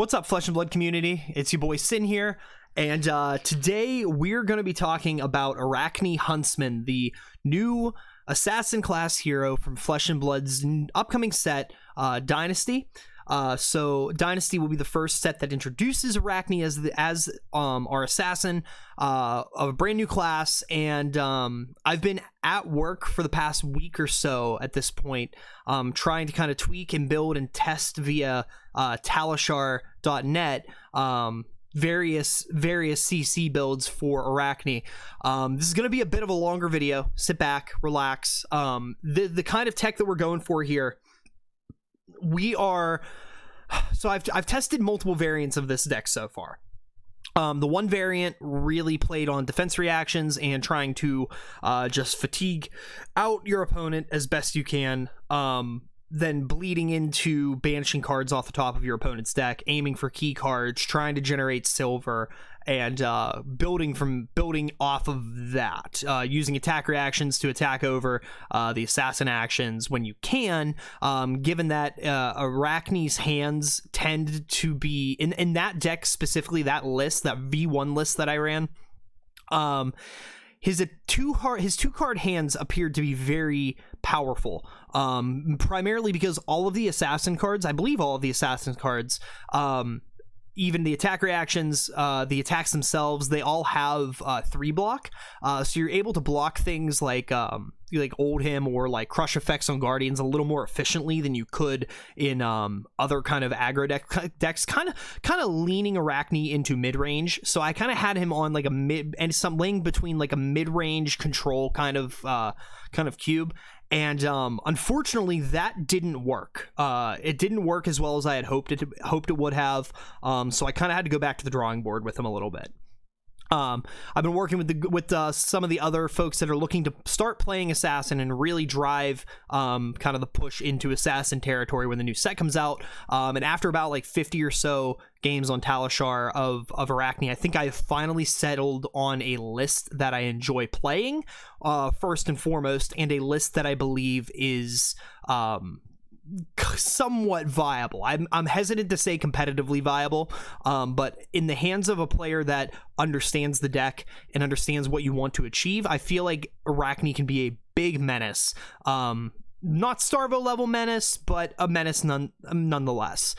What's up, Flesh and Blood community? It's your boy Sin here, and today we're going to be talking about Arakni Huntsman, the new assassin class hero from Flesh and Blood's upcoming set, Dynasty. So Dynasty will be the first set that introduces Arakni as our assassin, a brand new class, and I've been at work for the past week or so at this point, trying to kind of tweak and build and test via talishar.net various CC builds for Arakni. This is going to be a bit of a longer video. Sit back, relax. The kind of tech that we're going for here, so I've tested multiple variants of this deck so far. The one variant really played on defense reactions and trying to just fatigue out your opponent as best you can, then bleeding into banishing cards off the top of your opponent's deck, aiming for key cards, trying to generate silver, and building off of that, using attack reactions to attack over the assassin actions when you can, given that Arakni's hands tend to be in that deck specifically, that list, that V1 list that I ran, his two card hands appeared to be very powerful, primarily because all of the assassin cards, I believe all of the assassin cards, even the attack reactions, the attacks themselves, they all have 3-block, so you're able to block things like Old Him or like crush effects on Guardians a little more efficiently than you could in other kind of aggro decks, kind of leaning Arakni into mid-range. So I kind of had him on like a mid and something between like a mid-range control kind of cube. And unfortunately, that didn't work. It didn't work as well as I had hoped it would have. So I kind of had to go back to the drawing board with him a little bit. I've been working with some of the other folks that are looking to start playing Assassin and really drive kind of the push into Assassin territory when the new set comes out. And after about like 50 or so games on Talishar of Arakni, I think I've finally settled on a list that I enjoy playing, first and foremost, and a list that I believe is somewhat viable. I'm hesitant to say competitively viable, but in the hands of a player that understands the deck and understands what you want to achieve, I feel like Arakni can be a big menace. Not Starvo level menace, but a menace nonetheless.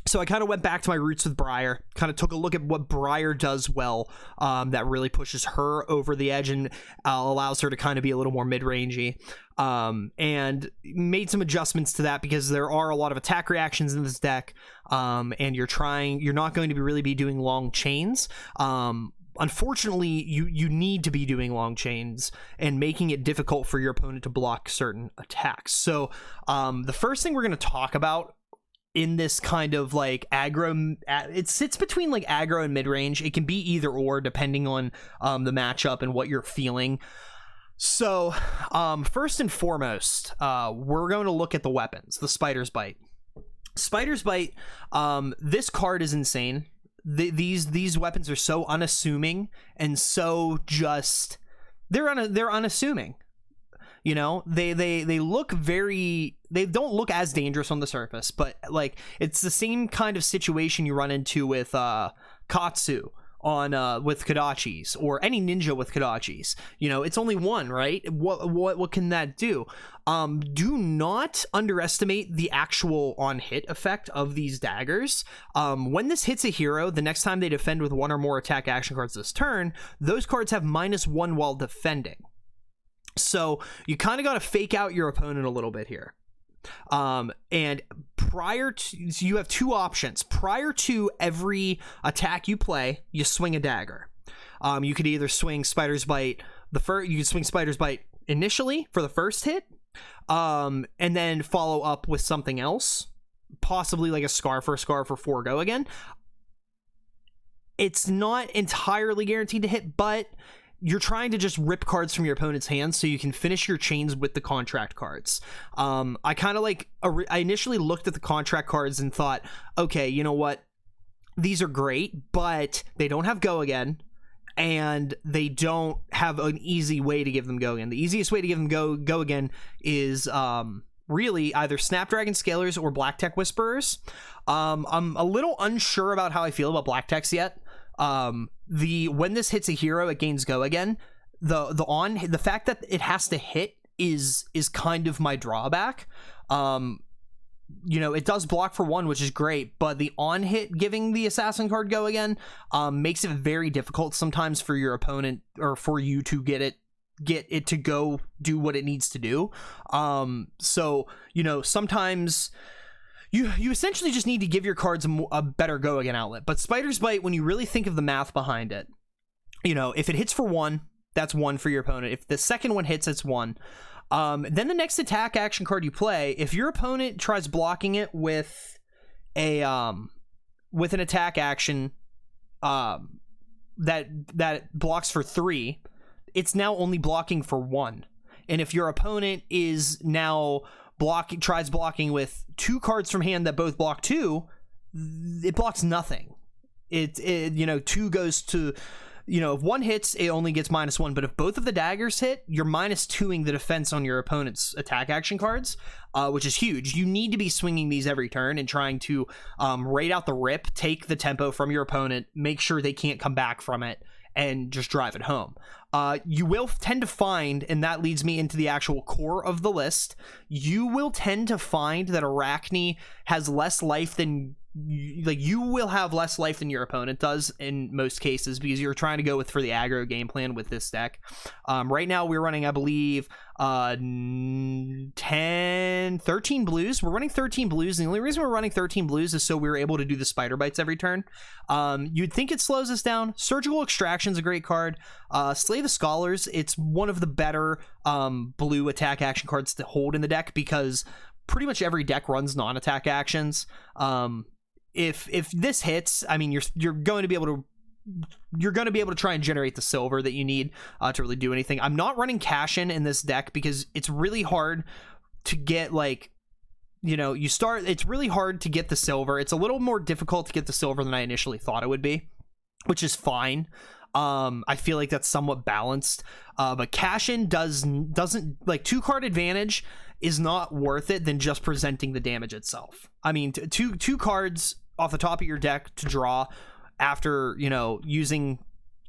So I kind of went back to my roots with Briar, kind of took a look at what Briar does well, that really pushes her over the edge and allows her to kind of be a little more mid-rangey, and made some adjustments to that because there are a lot of attack reactions in this deck, and you're not going to really be doing long chains. Unfortunately, you need to be doing long chains and making it difficult for your opponent to block certain attacks. So the first thing we're going to talk about in this kind of like aggro, it sits between like aggro and mid-range. It can be either or depending on the matchup and what you're feeling. So first and foremost, we're going to look at the weapons. The Spider's Bite. Spider's Bite, this card is insane. These weapons are so unassuming and so just they're unassuming. You know, they look they don't look as dangerous on the surface, but like it's the same kind of situation you run into with Katsu on with Kodachis, or any ninja with Kodachis. You know, it's only one, right? What can that do? Do not underestimate the actual on hit effect of these daggers. When this hits a hero, the next time they defend with one or more attack action cards this turn, those cards have -1 while defending. So you kind of got to fake out your opponent a little bit here. And so you have two options. Prior to every attack you play, you swing a dagger. You could either swing Spider's Bite you could swing Spider's Bite initially for the first hit, and then follow up with something else, possibly like a Scarf or Forgo again. It's not entirely guaranteed to hit, but you're trying to just rip cards from your opponent's hands so you can finish your chains with the contract cards. I kind of like, I initially looked at the contract cards and thought, okay, you know what? These are great, but they don't have go again, and they don't have an easy way to give them go again. The easiest way to give them go again is really either Snapdragon Scalers or Black Tech Whisperers. I'm a little unsure about how I feel about Black Techs yet. When this hits a hero, it gains go again. The fact that it has to hit is kind of my drawback. It does block for 1, which is great, but the on hit giving the assassin card go again makes it very difficult sometimes for your opponent or for you to get it to go do what it needs to do. Sometimes you essentially just need to give your cards a better go again outlet. But Spider's Bite, when you really think of the math behind it, if it hits for 1, that's 1 for your opponent. If the second one hits, it's 1. Then the next attack action card you play, if your opponent tries blocking it with an attack action that blocks for 3, it's now only blocking for 1. And if your opponent is now tries blocking with 2 cards from hand that both block 2, it blocks nothing. 2 goes to, if 1 hits, it only gets -1, but if both of the daggers hit, you're -2ing the defense on your opponent's attack action cards, which is huge. You need to be swinging these every turn and trying to rate out the rip, take the tempo from your opponent, make sure they can't come back from it, and just drive it home. You will tend to find, and that leads me into the actual core of the list, you will tend to find that Arakni has less life than you will have less life than your opponent does in most cases, because you're trying to go for the aggro game plan with this deck. Right now we're running, I believe, 13 blues. We're running 13 blues, and the only reason we're running 13 blues is so we're able to do the spider bites every turn. You'd think it slows us down. Surgical Extraction's a great card. Slay the Scholars, it's one of the better blue attack action cards to hold in the deck, because pretty much every deck runs non-attack actions. If this hits, I mean, you're going to be able to try and generate the silver that you need to really do anything. I'm not running cash in this deck because it's really hard to get, it's really hard to get the silver. It's a little more difficult to get the silver than I initially thought it would be, which is fine. I feel like that's somewhat balanced, but cash in doesn't 2-card advantage is not worth it than just presenting the damage itself. I mean, two cards off the top of your deck to draw after using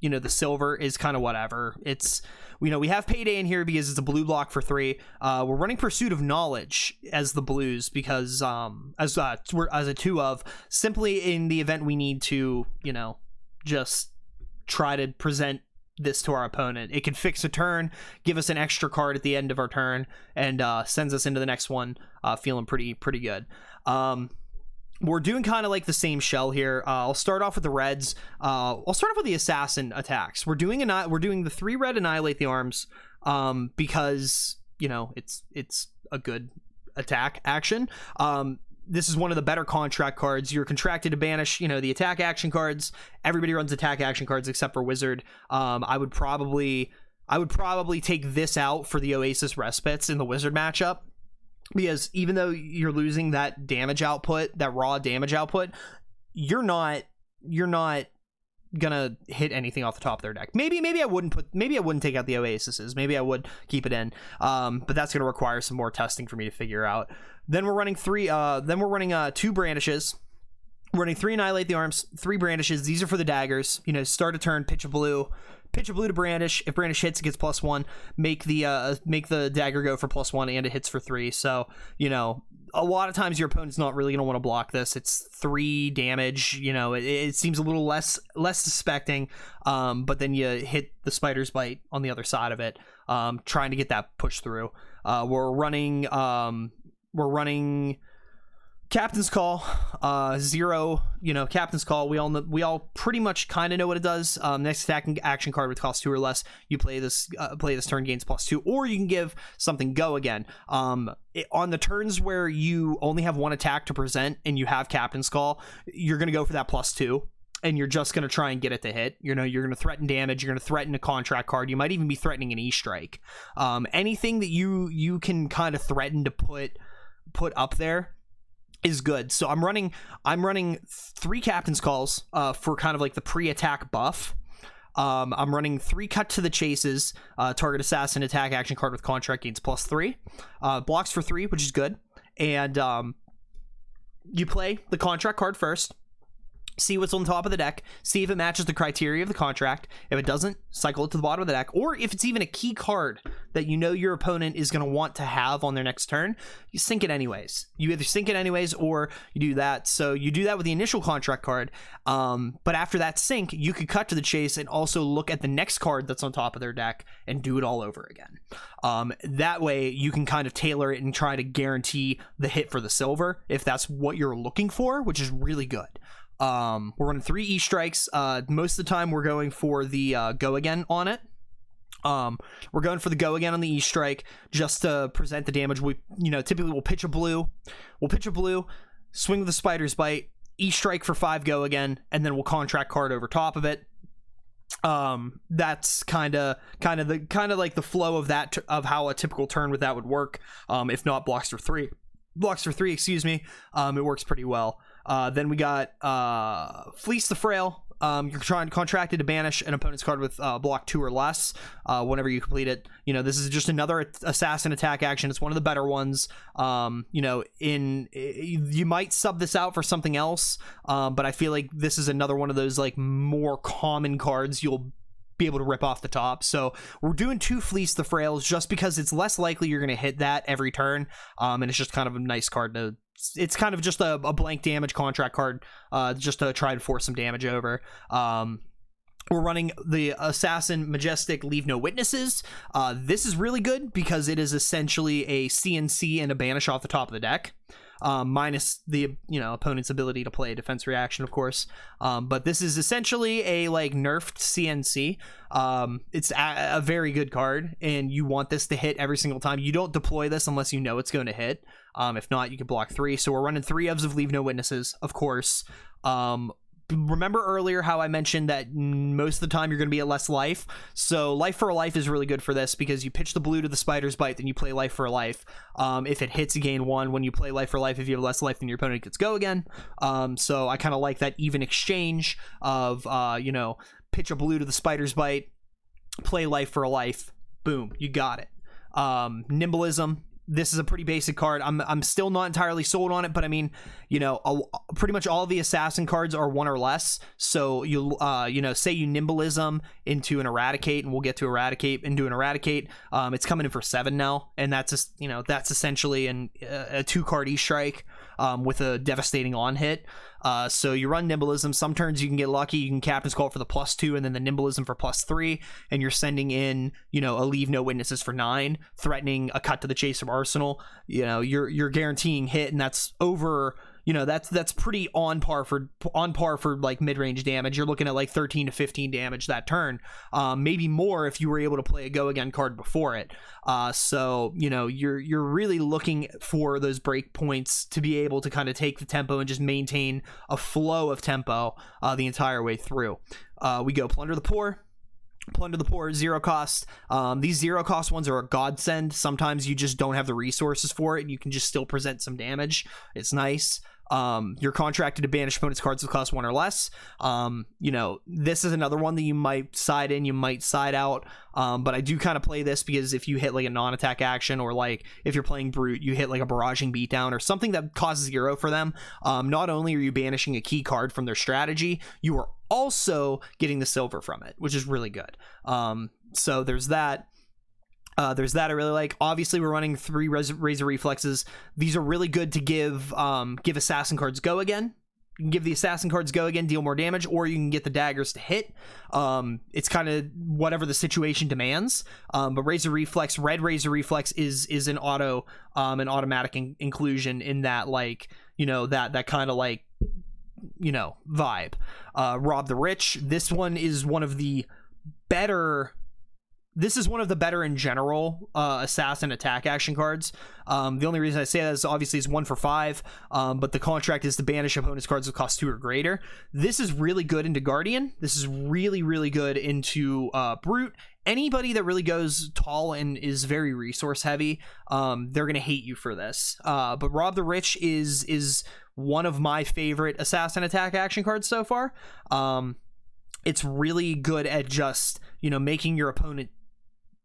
the silver is kind of whatever. It's we have Payday in here because it's a blue block for 3. We're running Pursuit of Knowledge as the blues because as a 2 of, simply in the event we need to just try to present this to our opponent. It can fix a turn, give us an extra card at the end of our turn, and sends us into the next one feeling pretty good. We're doing kind of like the same shell here. I'll start off with the reds. I'll start off with the assassin attacks. We're doing the 3 red Annihilate the Arms because it's a good attack action. This is one of the better contract cards. You're contracted to banish, the attack action cards. Everybody runs attack action cards except for Wizard. I would probably take this out for the Oasis Respites in the Wizard matchup, because even though you're losing that damage output, that raw damage output, you're not gonna hit anything off the top of their deck. Maybe I wouldn't take out the Oasises. Maybe I would keep it in. But that's gonna require some more testing for me to figure out. Then we're running 2 brandishes. We're running 3 Annihilate the Arms, 3 brandishes. These are for the daggers. Start a turn, pitch a blue to brandish. If brandish hits, it gets +1. Make the dagger go for +1, and it hits for 3. So a lot of times your opponent's not really gonna want to block this. It's 3 damage. It seems a little less suspecting. But then you hit the Spider's Bite on the other side of it, trying to get that push through. We're running Captain's Call, 0, Captain's Call. We all pretty much kind of know what it does. Next attacking action card with cost 2 or less, you play this turn, gains +2, or you can give something go again. On the turns where you only have 1 attack to present and you have Captain's Call, you're going to go for that +2. And you're just going to try and get it to hit. You're going to threaten damage. You're going to threaten a contract card. You might even be threatening an E-Strike. Anything that you can kind of threaten to put up there is good. So I'm running 3 Captain's Calls for kind of like the pre-attack buff. I'm running 3 Cut to the Chases. Target assassin attack action card with contract gains +3. Blocks for 3, which is good. And you play the contract card first. See what's on top of the deck, see if it matches the criteria of the contract. If it doesn't, cycle it to the bottom of the deck. Or if it's even a key card that you know your opponent is going to want to have on their next turn, you sink it anyways. You either sink it anyways or you do that. So you do that with the initial contract card. But after that sink, you could cut to the chase and also look at the next card that's on top of their deck and do it all over again. That way you can kind of tailor it and try to guarantee the hit for the silver if that's what you're looking for, which is really good. We're running 3 E-strikes. Most of the time we're going for the go again on it. We're going for the go again on the E-strike just to present the damage. We, typically we'll pitch a blue. Swing with the Spider's Bite, E-strike for 5 go again, and then we'll contract card over top of it. That's kind of like the flow of that, of how a typical turn with that would work. If not blocks for 3, excuse me. It works pretty well. Then we got Fleece the Frail. You're contracted to banish an opponent's card with block 2 or less whenever you complete it. This is just another assassin attack action. It's one of the better ones. You might sub this out for something else, but I feel like this is another one of those like more common cards you'll be able to rip off the top. So we're doing 2 Fleece the Frails just because it's less likely you're going to hit that every turn, and it's just kind of a nice card to... It's kind of just a blank damage contract card, just to try to force some damage over. We're running the Assassin Majestic Leave No Witnesses. This is really good because it is essentially a CNC and a banish off the top of the deck. Minus the opponent's ability to play a defense reaction, of course. But this is essentially a like nerfed CNC. It's a very good card, and you want this to hit every single time. You don't deploy this unless you know it's going to hit. If not, you can block 3. So we're running 3 Ebbs of Leave No Witnesses, of course. Remember earlier how I mentioned that most of the time you're going to be at less life? So Life for a Life is really good for this because you pitch the blue to the Spider's Bite, then you play Life for a Life. If it hits, you gain 1. When you play Life for Life, if you have less life than your opponent, gets go again. So I kind of like that even exchange of, pitch a blue to the Spider's Bite, play Life for a Life, boom, you got it. Nimblism. This is a pretty basic card. I'm still not entirely sold on it, but I mean, pretty much all of the assassin cards are 1 or less. So you say you Nimblism into an Eradicate, and we'll get to Eradicate into an Eradicate. It's coming in for 7 now, and that's just, that's essentially a 2-card E-strike with a devastating on hit. So you run Nimblism. Some turns you can get lucky. You can Captain's Call for the +2 and then the Nimblism for +3, and you're sending in, a Leave No Witnesses for 9, threatening a cut to the chase from Arsenal. You're guaranteeing hit, and that's over. That's pretty on par for like mid-range damage. You're looking at like 13 to 15 damage that turn, maybe more if you were able to play a go again card before it. So you're really looking for those break points to be able to kind of take the tempo and just maintain a flow of tempo the entire way through. We go Plunder the Poor. 0 cost. These 0 cost ones are a godsend. Sometimes you just don't have the resources for it and you can just still present some damage. It's nice. You're contracted to banish opponent's cards that cost 1 or less. This is another one that you might side in, you might side out. But I do kind of play this because if you hit like a non-attack action, or like if you're playing Brute, you hit like a barraging beatdown or something that causes 0 for them. Not only are you banishing a key card from their strategy, you are also getting the silver from it, which is really good. So there's that. I really like. Obviously, we're running 3 Razor Reflexes. These are really good to give assassin cards go again. You can give the assassin cards go again, deal more damage, or you can get the daggers to hit. It's kind of whatever the situation demands. But Razor Reflex, red Razor Reflex is an automatic inclusion in that, like, that kind of like, vibe. Rob the Rich. This one is one of the better. This is one of the better in general assassin attack action cards. The only reason I say that is obviously it's 1 for 5, but the contract is to banish opponent's cards that cost 2 or greater. This is really good into Guardian. This is really, really good into Brute. Anybody that really goes tall and is very resource heavy, they're going to hate you for this. But Rob the Rich is one of my favorite assassin attack action cards so far. it's really good at just, you know, making your opponent,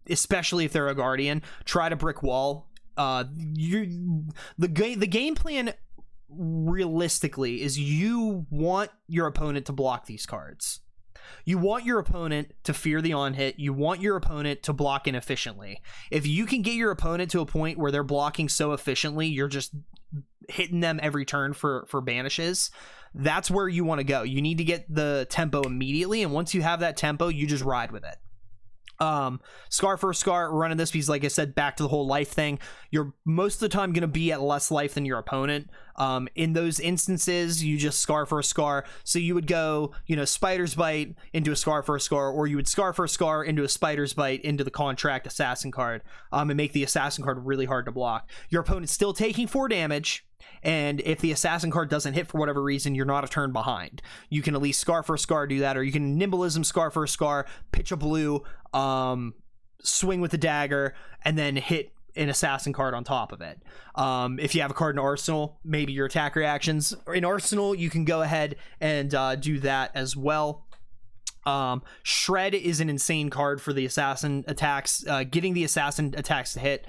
especially if they're a guardian, try to brick wall. The game plan realistically is you want your opponent to block these cards. You want your opponent to fear the on hit. You want your opponent to block inefficiently. If you can get your opponent to a point where they're blocking so efficiently, you're just hitting them every turn for banishes, that's where you want to go. You need to get the tempo immediately, and once you have that tempo, you just ride with it. Scar first scar, running this because, like I said, back to the whole life thing, you're most of the time going to be at less life than your opponent. In those instances, you just scar first scar. So you would go, you know, Spider's Bite into a scar first scar, or you would scar first scar into a Spider's Bite into the contract assassin card, and make the assassin card really hard to block. Your opponent's still taking 4 damage, and if the assassin card doesn't hit for whatever reason, you're not a turn behind. You can at least scar first scar, do that, or you can nimbleism, scar first scar, pitch a blue, swing with the dagger, and then hit an assassin card on top of it. If you have a card in Arsenal, maybe your attack reactions in Arsenal, you can go ahead and do that as well. Shred is an insane card for the assassin attacks. Getting the assassin attacks to hit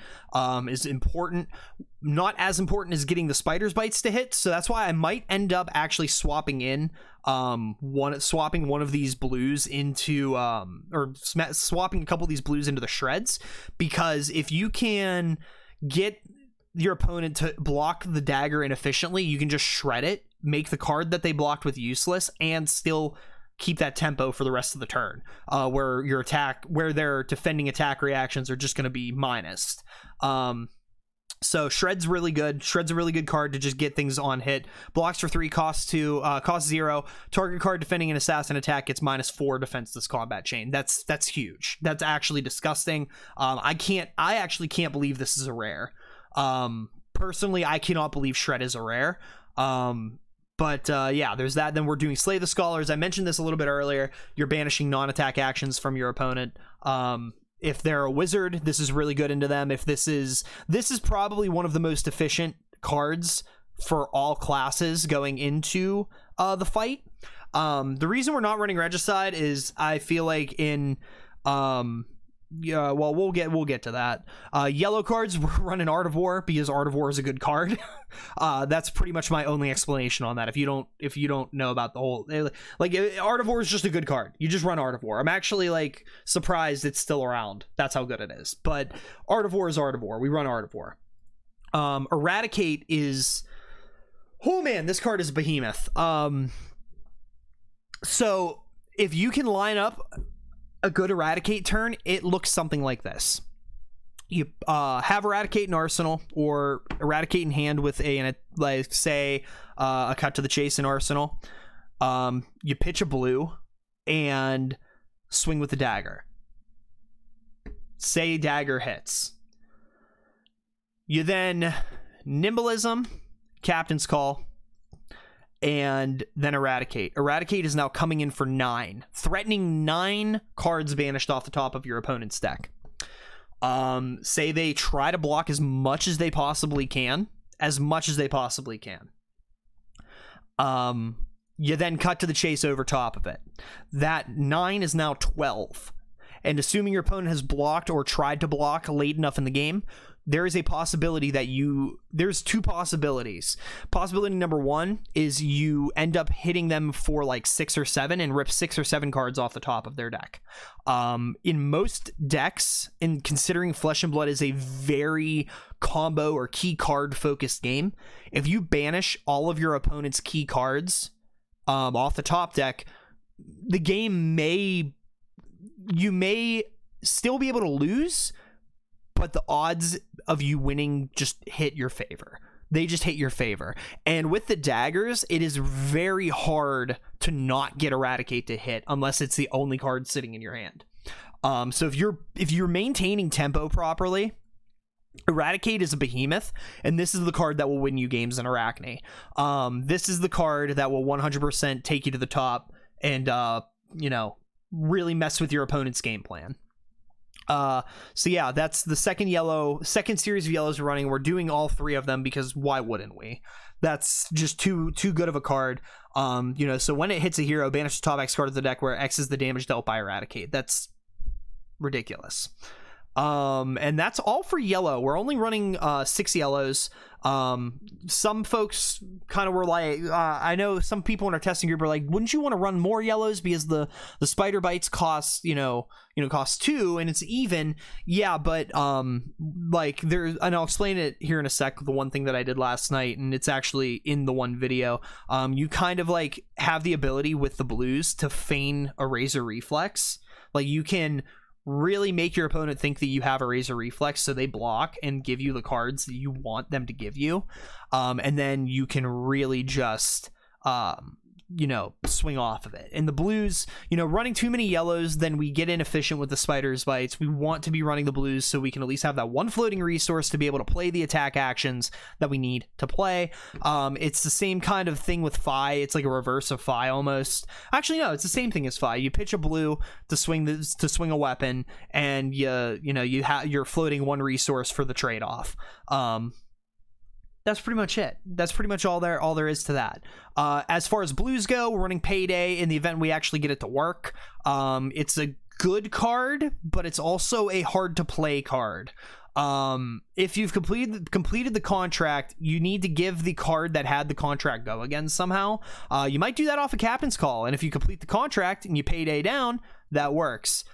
is important. Not as important as getting the Spider's Bites to hit, so that's why I might end up actually swapping in swapping one of these blues into swapping a couple of these blues into the shreds, because if you can get your opponent to block the dagger inefficiently, you can just shred it, make the card that they blocked with useless, and still keep that tempo for the rest of the turn, where their defending attack reactions are just going to be minus. So Shred's really good. Shred's a really good card to just get things on hit. Blocks for 3, cost 0. Target card defending an assassin attack gets -4 defense this combat chain. That's huge. That's actually disgusting. I actually can't believe this is a rare. Personally, I cannot believe Shred is a rare. But yeah, there's that. Then we're doing Slay the Scholars. I mentioned this a little bit earlier. You're banishing non-attack actions from your opponent. If they're a wizard, this is really good into them. If this is probably one of the most efficient cards for all classes going into the fight. The reason we're not running Regicide is I feel like in yeah, well, we'll get to that. Yellow cards, we're running Art of War because Art of War is a good card. That's pretty much my only explanation on that. If you don't know about the whole, like, Art of War is just a good card. You just run Art of War. I'm actually like surprised it's still around. That's how good it is. But Art of War is Art of War. We run Art of War. Eradicate is, oh man, this card is Behemoth. So if you can line up a good Eradicate turn, it looks something like this. You have Eradicate in Arsenal, or Eradicate in hand with a cut to the chase in Arsenal. You pitch a blue and swing with the dagger. Say dagger hits. You then Nimbleism, Captain's Call, and then Eradicate. Eradicate is now coming in for 9, threatening 9 cards banished off the top of your opponent's deck. Say they try to block as much as they possibly can. You then cut to the chase over top of it. That 9 is now 12. And assuming your opponent has blocked or tried to block late enough in the game, there is a possibility that there's 2 possibilities. Possibility number 1 is you end up hitting them for like 6 or 7 and rip 6 or 7 cards off the top of their deck. In most decks, and considering Flesh and Blood is a very combo or key card focused game, if you banish all of your opponent's key cards off the top deck, the game you may still be able to lose, but the odds of you winning just hit your favor. They just hit your favor. And with the daggers, it is very hard to not get Eradicate to hit unless it's the only card sitting in your hand. So if you're maintaining tempo properly, Eradicate is a behemoth, and this is the card that will win you games in Arakni. This is the card that will 100% take you to the top and really mess with your opponent's game plan. So yeah, that's the second series of yellows we're running. We're doing all 3 of them because why wouldn't we? That's just too good of a card. So when it hits a hero, banish the top X card of the deck where X is the damage dealt by Eradicate. That's ridiculous. And that's all for yellow. We're only running 6 yellows. Some folks kind of were like, I know some people in our testing group are like, wouldn't you want to run more yellows because the spider bites cost cost 2 and it's even. Yeah, but like there's, and I'll explain it here in a sec, the one thing that I did last night, and it's actually in the one video. You kind of like have the ability with the blues to feign a Razor Reflex. Like you can really make your opponent think that you have a Razor Reflex, so they block and give you the cards that you want them to give you, and then you can really just swing off of it. And the blues, running too many yellows, then we get inefficient with the spider's bites. We want to be running the blues so we can at least have that one floating resource to be able to play the attack actions that we need to play. It's the same kind of thing with Fi. It's like a reverse of Fi almost. Actually, no, it's the same thing as Fi. You pitch a blue to swing a weapon, and you're floating one resource for the trade-off. That's pretty much it. That's pretty much all there is to that. As far as blues go, we're running Payday in the event we actually get it to work. It's a good card, but it's also a hard to play card. If you've completed the contract, you need to give the card that had the contract go again somehow. You might do that off a captain's call, and if you complete the contract and you Payday down, that works.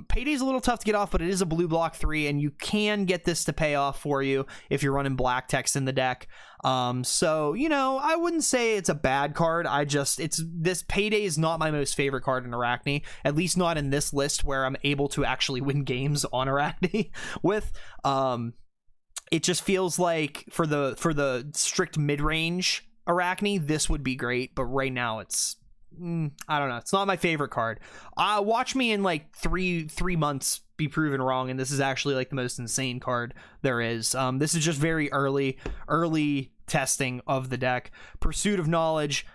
Payday's a little tough to get off, but it is a blue block 3, and you can get this to pay off for you if you're running black text in the deck. So I wouldn't say it's a bad card. This Payday is not my most favorite card in Arakni, at least not in this list where I'm able to actually win games on Arakni with. It just feels like for the strict mid-range Arakni, this would be great, but right now it's I don't know. It's not my favorite card. Watch me in like three months be proven wrong, and this is actually like the most insane card there is. This is just very early testing of the deck. Pursuit of Knowledge.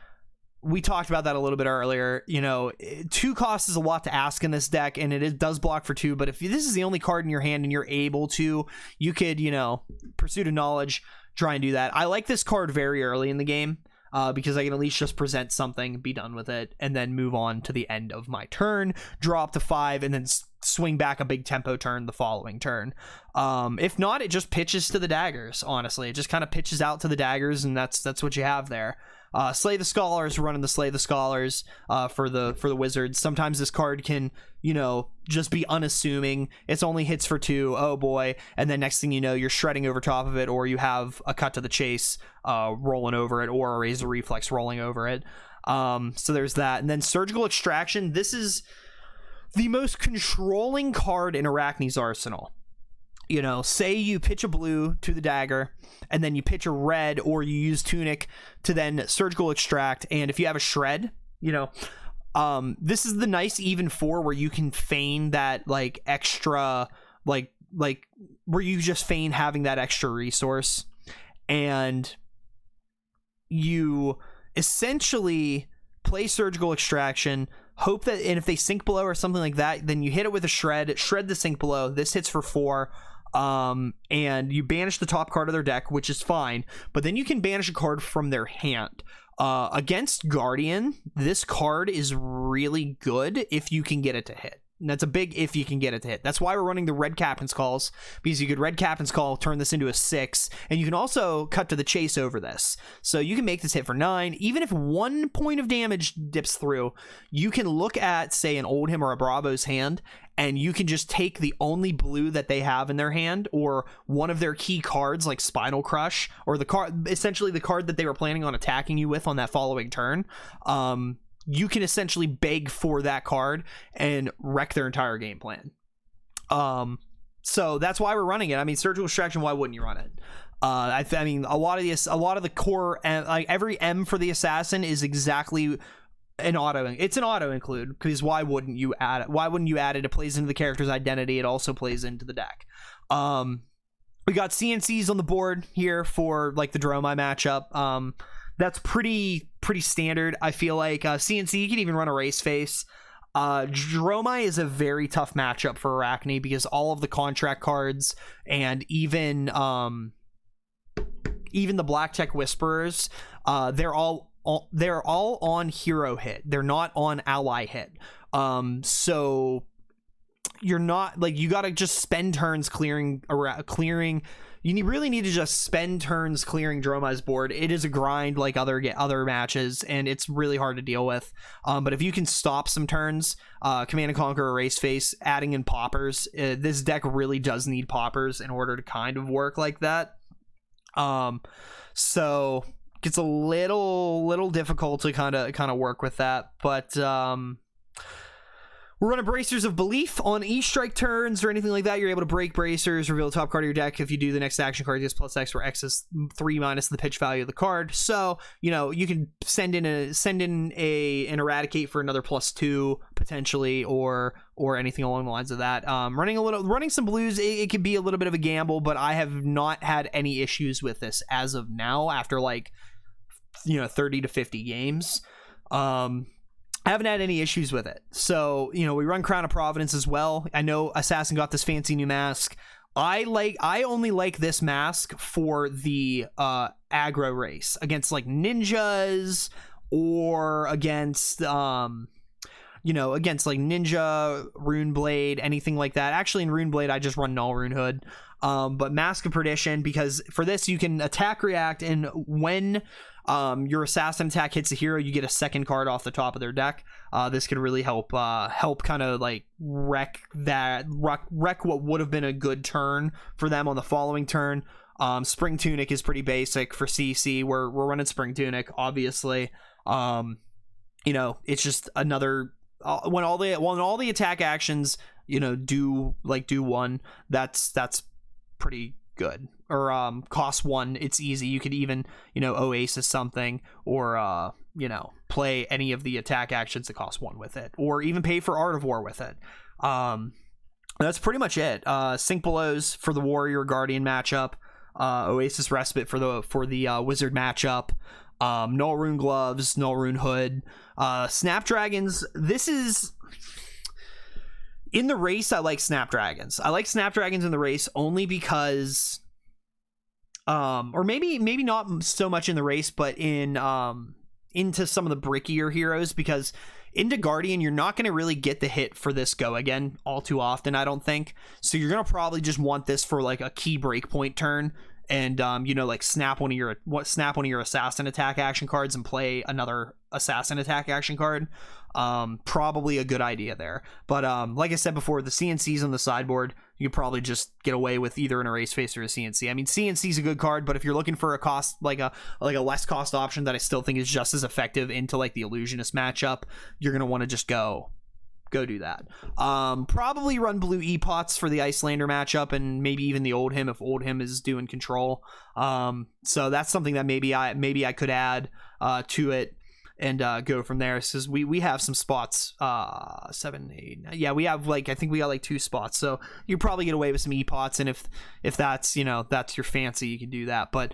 We talked about that a little bit earlier. 2 costs is a lot to ask in this deck, and it does block for 2. But if this is the only card in your hand and you're able to, you could, Pursuit of Knowledge, try and do that. I like this card very early in the game. Because I can at least just present something, be done with it, and then move on to the end of my turn, draw up to 5, and then swing back a big tempo turn the following turn. If not, it just pitches to the daggers, honestly. It just kind of pitches out to the daggers, and that's what you have there. Slay the Scholars, running the Slay the Scholars for the Wizards. Sometimes this card can, just be unassuming. It's only hits for 2, oh boy, and then next thing you know, you're shredding over top of it, or you have a Cut to the Chase rolling over it, or a Razor Reflex rolling over it. So there's that. And then Surgical Extraction. This is the most controlling card in Arakni's arsenal. Say you pitch a blue to the dagger, and then you pitch a red, or you use Tunic to then Surgical Extract, and if you have a shred, this is the nice even 4 where you can feign that like extra, like where you just feign having that extra resource, and you essentially play Surgical Extraction, hope that, and if they sink below or something like that, then you hit it with a shred the sink below. This hits for 4. And you banish the top card of their deck, which is fine, but then you can banish a card from their hand. Against Guardian, this card is really good if you can get it to hit. And that's a big if you can get it to hit. That's why we're running the red Captain's Calls, because you could red Captain's Call, turn this into a 6, and you can also Cut to the Chase over this. So you can make this hit for 9. Even if 1 point of damage dips through, you can look at, say, an Oldhim or a Bravo's hand, and you can just take the only blue that they have in their hand, or one of their key cards like Spinal Crush, or the card, essentially the card that they were planning on attacking you with on that following turn. You can essentially beg for that card and wreck their entire game plan. So that's why we're running it. I mean, Surgical Extraction, why wouldn't you run it? I mean, a lot of the core, like every M for the Assassin is exactly an auto. It's an auto include, because why wouldn't you add it? Why wouldn't you add it? It plays into the character's identity. It also plays into the deck. We got CNCs on the board here for like the Dromai matchup. That's pretty standard. I feel like CNC, you can even run a Race Face. Dromai is a very tough matchup for Arakni because all of the contract cards and even the Black Tech Whisperers, they're all on hero hit. They're not on ally hit. So you're not like, you gotta just spend turns clearing. Really need to just spend turns clearing Dromai's board. It is a grind like other matches, and it's really hard to deal with. But if you can stop some turns, Command and Conquer, Erase Face, adding in poppers, this deck really does need poppers in order to kind of work like that. So it gets a little difficult to kind of work with that, but we're running Bracers of Belief on E-Strike turns or anything like that. You're able to break Bracers, reveal the top card of your deck. If you do, the next action card gets +X, where X is 3 minus the pitch value of the card. So, you know, you can send in an Eradicate for another +2 potentially, or anything along the lines of that. Running some blues, it could be a little bit of a gamble, but I have not had any issues with this as of now after 30 to 50 games. I haven't had any issues with it. So, you know, we run Crown of Providence as well. I know Assassin got this fancy new mask. I only like this mask for the aggro race against ninjas, or against against Ninja, Runeblade, anything like that. Actually, in Runeblade, I just run Null Rune Hood. But Mask of Perdition, because for this you can attack, react, and when your assassin attack hits a hero, you get a second card off the top of their deck. This could really help kind of wreck what would have been a good turn for them on the following turn. Spring Tunic is pretty basic for CC. We're running Spring Tunic, obviously. It's just another when all the attack actions do 1, that's pretty good. Or cost 1, it's easy. You could even Oasis something, or play any of the attack actions that cost 1 with it, or even pay for Art of War with it. That's pretty much it. Sink Belows for the Warrior Guardian matchup, Oasis Respite for the Wizard matchup, Null Rune Gloves, Null Rune Hood, Snapdragons. This is in the race. I like Snapdragons. I like Snapdragons in the race only because or maybe not so much in the race, but in into some of the brickier heroes, because into Guardian you're not going to really get the hit for this go again all too often, I don't think. So you're going to probably just want this for a key breakpoint turn, and snap one of your assassin attack action cards and play another assassin attack action card. Probably a good idea there. But like I said before, the CNC's on the sideboard. You could probably just get away with either an Erase Face or a CNC. I mean, CNC's a good card, but if you're looking for a cost, a less cost option that I still think is just as effective into the Illusionist matchup, you're gonna want to just go do that. Probably run blue E-Pots for the Icelander matchup, and maybe even the Old Him if Old Him is doing control. So that's something that maybe I could add to it, and go from there. Says we have some spots, 7, 8. Yeah, we have I think we got 2 spots, so you probably get away with some E-Pots, and if that's that's your fancy, you can do that. But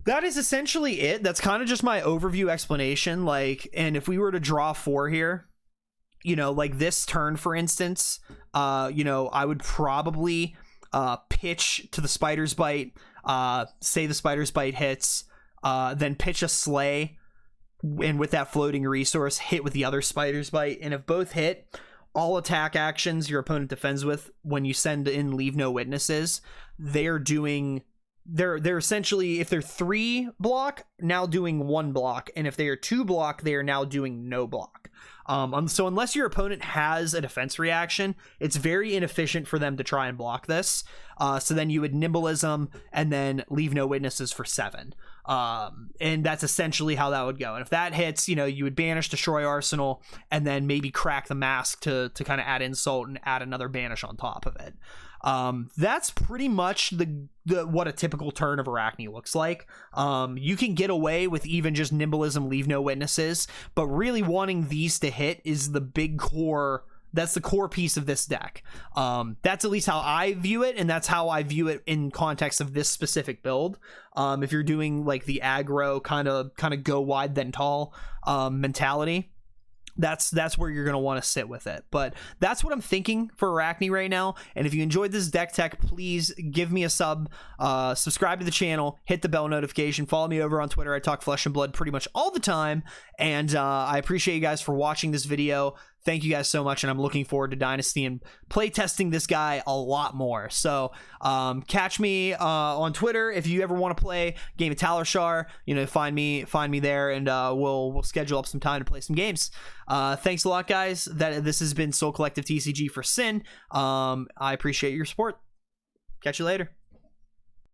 that is essentially it. That's kind of just my overview explanation. And if we were to draw 4 here, this turn, for instance, I would probably pitch to the Spider's Bite, say the Spider's Bite hits, then pitch a Slay, and with that floating resource, hit with the other Spider's Bite. And if both hit, all attack actions your opponent defends with, when you send in Leave No Witnesses, they're essentially, if they're 3 block, now doing 1 block, and if they are 2 block, they are now doing no block. So unless your opponent has a defense reaction, it's very inefficient for them to try and block this. So then you would Nimbleism and then Leave No Witnesses for 7. And that's essentially how that would go. And if that hits, you would banish Destroy Arsenal, and then maybe crack the mask to kind of add insult and add another banish on top of it. That's pretty much the what a typical turn of Arakni looks like. You can get away with even just Nimbleism, Leave No Witnesses, but really wanting these to hit is the big core. That's the core piece of this deck. That's at least how I view it, and that's how I view it in context of this specific build. If you're doing the aggro kind of go wide then tall mentality, that's where you're going to want to sit with it. But that's what I'm thinking for Arakni right now. And if you enjoyed this deck tech, please give me a subscribe to the channel, hit the bell notification, follow me over on Twitter. I talk Flesh and Blood pretty much all the time, and I appreciate you guys for watching this video. Thank you guys so much, and I'm looking forward to Dynasty and play testing this guy a lot more. So catch me on Twitter if you ever want to play game of Talishar. You know, find me there, and we'll schedule up some time to play some games. Thanks a lot, guys. This has been Soul Collective TCG for Sin. I appreciate your support. Catch you later.